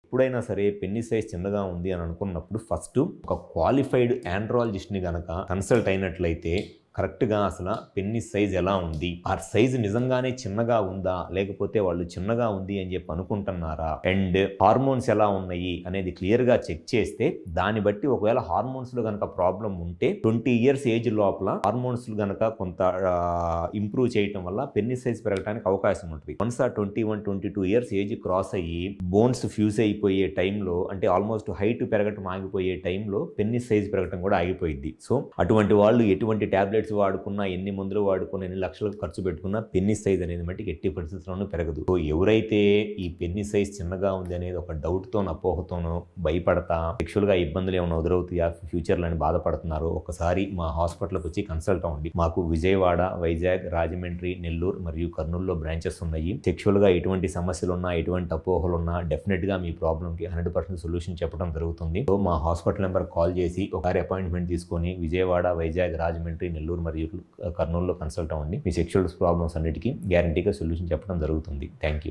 ఎప్పుడైనా సరే పెన్నిస్ సైజ్ చిన్నగా ఉంది అని అనుకున్నప్పుడు ఫస్ట్ ఒక క్వాలిఫైడ్ ఆండ్రాలజిస్ట్ని గనక కన్సల్ట్ అయినట్లయితే కరెక్ట్గా అసలు పెన్నిస్ సైజ్ ఎలా ఉంది, ఆ సైజు నిజంగానే చిన్నగా ఉందా, లేకపోతే వాళ్ళు చిన్నగా ఉంది అని చెప్పి అనుకుంటున్నారా, అండ్ హార్మోన్స్ ఎలా ఉన్నాయి అనేది క్లియర్గా చెక్ చేస్తే దాన్ని బట్టి ఒకవేళ హార్మోన్స్లో కనుక ప్రాబ్లం ఉంటే 20 years ఏజ్ లోపల హార్మోన్స్ కనుక కొంత ఇంప్రూవ్ చేయటం వల్ల పెన్నిస్ సైజ్ పెరగడానికి అవకాశం ఉంటుంది. వన్స్ ఆ 21-22 years ఏజ్ క్రాస్ అయ్యి బోన్స్ ఫ్యూజ్ అయిపోయే టైంలో, అంటే ఆల్మోస్ట్ హైట్ పెరగటం ఆగిపోయే టైంలో పెన్నిస్ సైజ్ పెరగటం కూడా ఆగిపోయింది. సో అటువంటి వాళ్ళు ఎటువంటి టాబ్లెట్స్ వాడుకున్నా, ఎన్ని మందులు వాడుకున్నా, ఎన్ని లక్షలకు ఖర్చు పెట్టుకున్నా పెన్నిస్ సైజ్ అనేది మట్టికి ఎట్టి పరిస్థితుల్లోనూ పెరగదు. సో ఎవరైతే ఈ పెన్నిస్ సైజ్ చిన్నగా ఉంది అనేది ఒక డౌట్తో, అపోహతోనో భయపడతా సెక్షువల్గా ఇబ్బందులు ఏమైనా ఎదురవుతాయా ఫ్యూచర్లో అని బాధపడుతున్నారో ఒకసారి మా హాస్పిటల్కి వచ్చి కన్సల్ట్ అవ్వండి. మాకు విజయవాడ, వైజాగ్, రాజమండ్రి, నెల్లూరు మరియు కర్నూలులో బ్రాంచెస్ ఉన్నాయి. సెక్షువల్గా ఎటువంటి సమస్యలు ఉన్నా, ఎటువంటి అపోహలు ఉన్నా డెఫినెట్గా మీ ప్రాబ్లంకి 100% సొల్యూషన్ చెప్పడం జరుగుతుంది. సో మా హాస్పిటల్ నెంబర్ కాల్ చేసి ఒకసారి అపాయింట్మెంట్ తీసుకొని విజయవాడ, వైజాగ్, రాజమండ్రి, నెల్లూరు మరియు కర్నూలులో కన్సల్ట్ అవ్వండి. మీ సెక్షువల్ ప్రాబ్లమ్స్ అన్నిటికీ గ్యారంటీగా సొల్యూషన్ చెప్పడం జరుగుతుంది. Thank you.